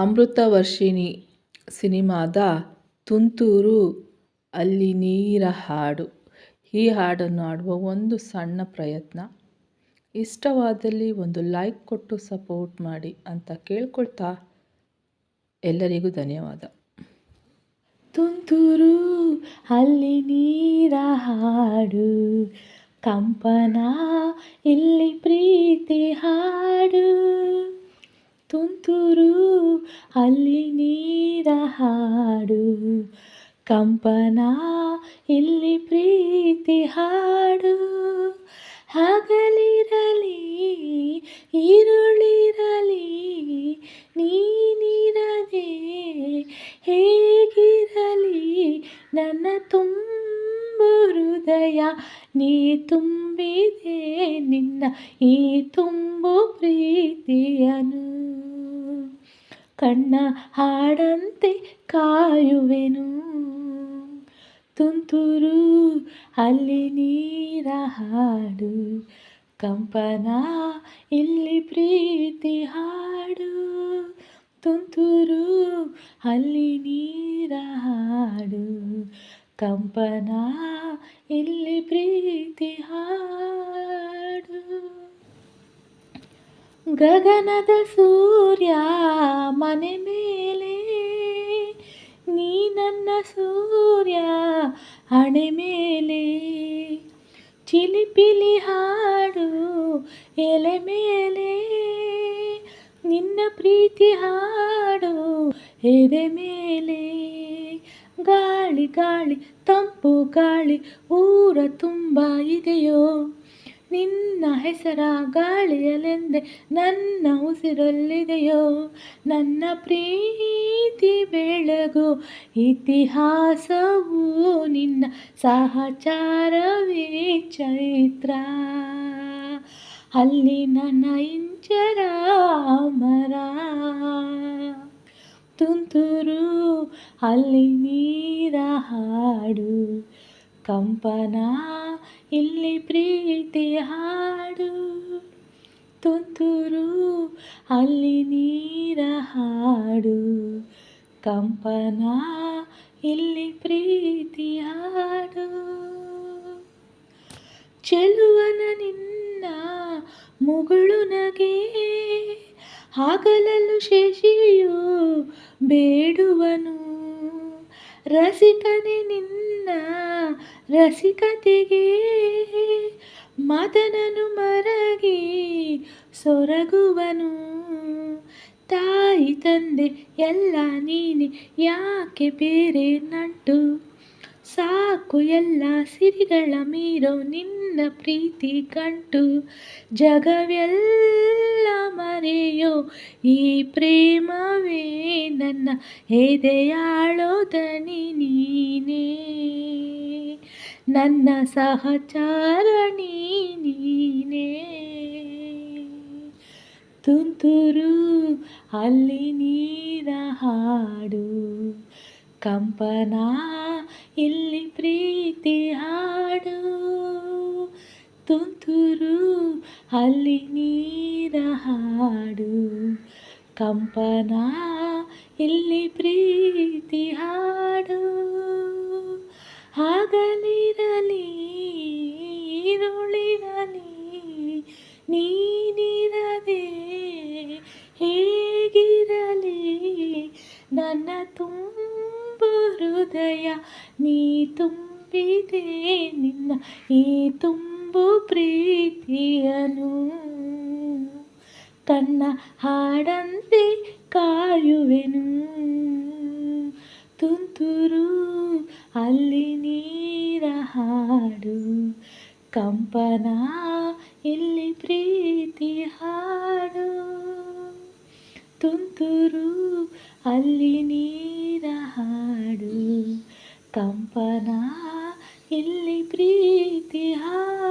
ಅಮೃತವರ್ಷಿಣಿ ಸಿನಿಮಾದ ತುಂತುರು ಅಲ್ಲಿ ನೀರ ಹಾಡು. ಈ ಹಾಡನ್ನು ಹಾಡುವ ಒಂದು ಸಣ್ಣ ಪ್ರಯತ್ನ. ಇಷ್ಟವಾದಲ್ಲಿ ಒಂದು ಲೈಕ್ ಕೊಟ್ಟು ಸಪೋರ್ಟ್ ಮಾಡಿ ಅಂತ ಕೇಳ್ಕೊಳ್ತಾ ಎಲ್ಲರಿಗೂ ಧನ್ಯವಾದ. ತುಂತುರು ಅಲ್ಲಿ ನೀರ ಹಾಡು, ಕಂಪನ ಇಲ್ಲಿ ಪ್ರೀತಿ ಹಾಡು. ತುಂತುರು ಅಲ್ಲಿ ನೀರ ಹಾಡು, ಕಂಪನ ಇಲ್ಲಿ ಪ್ರೀತಿ ಹಾಡು. ಹಗಲಿರಲಿ ಈರುಳಿರಲಿ ನೀನಿರದೆ ಹೇಗಿರಲಿ, ನನ್ನ ತುಂಬು ಹೃದಯ ನೀ ತುಂಬಿದೆ ನಿನ್ನ ಈ ತುಂಬು ಪ್ರೀತಿಯನು. ಕಣ್ಣ ಹಾಡಂತೆ ಕಾಯುವೆನು, ತುಂತುರು ಅಲ್ಲಿ ನೀರ ಹಾಡು, ಕಂಪನ ಇಲ್ಲಿ ಪ್ರೀತಿ ಹಾಡು. ತುಂತುರು ಅಲ್ಲಿ ನೀರ ಹಾಡು, ಕಂಪನ ಇಲ್ಲಿ ಪ್ರೀತಿ ಹಾಡು. ಗಗನದ ಸೂರ್ಯ ಮನೆ ಮೇಲೆ, ನೀ ನನ್ನ ಸೂರ್ಯ ಹಣೆ ಮೇಲೆ. ಚಿಲಿಪಿಲಿ ಹಾಡು ಎಲೆ ಮೇಲೆ, ನಿನ್ನ ಪ್ರೀತಿ ಹಾಡು ಎದೆ ಮೇಲೆ. ಗಾಳಿ ಗಾಳಿ ತಂಪು ಗಾಳಿ ಊರ ತುಂಬ ಇದೆಯೋ, ನಿನ್ನ ಹೆಸರ ಗಾಳಿಯಲೆಂದೆ ನನ್ನ ಉಸಿರಲ್ಲಿದೆಯೋ. ನನ್ನ ಪ್ರೀತಿ ಬೆಳಗು ಇತಿಹಾಸವು ನಿನ್ನ ಸಹಚಾರವೇ ಚೈತ್ರ. ಅಲ್ಲಿ ನನ್ನ ಇಂಚರ ಅಮರ. ತುಂತುರು ಅಲ್ಲಿ ನೀರ ಹಾಡು, ಕಂಪನ ಇಲ್ಲಿ ಪ್ರೀತಿ ಹಾಡು. ತುಂತುರು ಅಲ್ಲಿ ನೀರ ಹಾಡು, ಕಂಪನ ಇಲ್ಲಿ ಪ್ರೀತಿ ಹಾಡು. ಚೆಲುವನ ನಿನ್ನ ಮುಗುಳು ನಗೆ, ಹಗಲಲ್ಲೂ ಶಶಿಯು ಬೇಡುವನು. ರಸಿಕನೆ ನಿನ್ನ ರಸಿಕತೆಗೆ, ಮದನನು ಮರಗಿ ಸೊರಗುವನು. ತಾಯಿ ತಂದೆ ಎಲ್ಲ ನೀನೆ, ಯಾಕೆ ಬೇರೆ ನಂಟು. ಸಾಕು ಎಲ್ಲ ಸಿರಿಗಳ ಮೀರೋ ನಿನ್ನ ಪ್ರೀತಿ ಗಂಟು. ಜಗವೆಲ್ಲ ಮರೆಯೋ ಈ ಪ್ರೇಮವೇ, ನನ್ನ ಎದೆಯಾಳೋ ದನಿ ನೀನೇ. ನನ್ನ ಸಹಚಾರ ನೀನೇ. ತುಂತುರು ಅಲ್ಲಿ ನೀರ ಹಾಡು, ಕಂಪನ ಇಲ್ಲಿ ಪ್ರೀತಿ ಹಾಡು. ತುಂತುರು ಅಲ್ಲಿ ನೀರ ಹಾಡು, ಕಂಪನ ಇಲ್ಲಿ ಪ್ರೀತಿ ಹಾಡು. ಹಗಲಿರಲಿ ಈರುಳಿರಲಿ ನೀನಿರದೆ ಹೇಗಿರಲಿ, ನನ್ನ ತುಂಬು ಹೃದಯ ನೀ ತುಂಬಿದೆ ನಿನ್ನ ಈ ತುಂಬು ಪ್ರೀತಿಯನು. ಕಣ್ಣ ಹಾಡಂತೆ ಕಾಯುವೆನು, ತುಂತುರು ಅಲ್ಲಿ ನೀರ ಹಾಡು, ಕಂಪನ ಇಲ್ಲಿ ಪ್ರೀತಿ ಹಾಡು. ತುಂತುರು ಅಲ್ಲಿ ನೀರ ಹಾಡು, ಕಂಪನ ಇಲ್ಲಿ ಪ್ರೀತಿ ಹಾಡು.